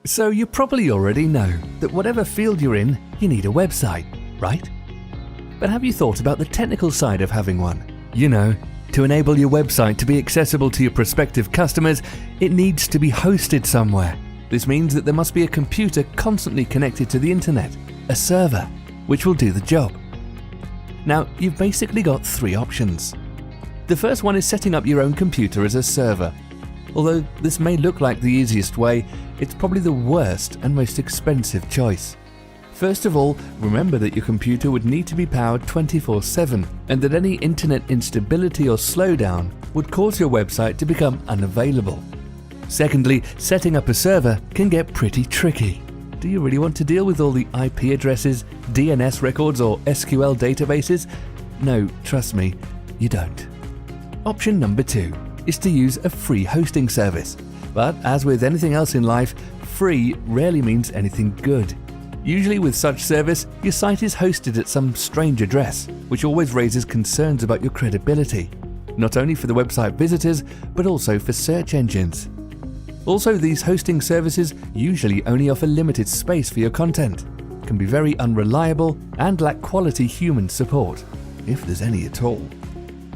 So you probably already know that whatever field you're in, you need a website, right? But have you thought about the technical side of having one? You know, to enable your website to be accessible to your prospective customers, it needs to be hosted somewhere. This means that there must be a computer constantly connected to the internet, a server, which will do the job. Now, you've basically got three options. The first one is setting up your own computer as a server. Although this may look like the easiest way, it's probably the worst and most expensive choice. First of all, remember that your computer would need to be powered 24/7 and that any internet instability or slowdown would cause your website to become unavailable. Secondly, setting up a server can get pretty tricky. Do you really want to deal with all the IP addresses, DNS records or SQL databases? No, trust me, you don't. Option number 2 is to use a free hosting service. But as with anything else in life, free rarely means anything good. Usually with such service, your site is hosted at some strange address, which always raises concerns about your credibility, not only for the website visitors, but also for search engines. Also, these hosting services usually only offer limited space for your content, can be very unreliable, and lack quality human support, if there's any at all.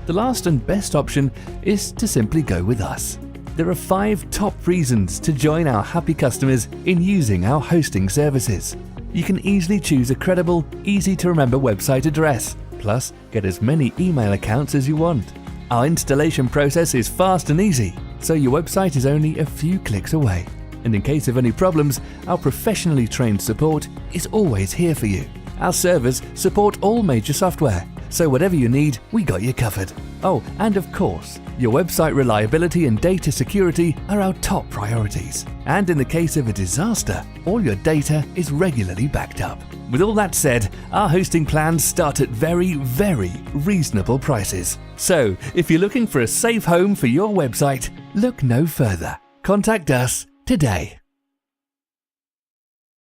The last and best option is to simply go with us. There are 5 top reasons to join our happy customers in using our hosting services. You can easily choose a credible, easy-to-remember website address, plus get as many email accounts as you want. Our installation process is fast and easy, so your website is only a few clicks away. And in case of any problems, our professionally trained support is always here for you. Our servers support all major software, so whatever you need, we got you covered. Oh, and of course, your website reliability and data security are our top priorities. And in the case of a disaster, all your data is regularly backed up. With all that said, our hosting plans start at very, very reasonable prices. So, if you're looking for a safe home for your website, look no further. Contact us today.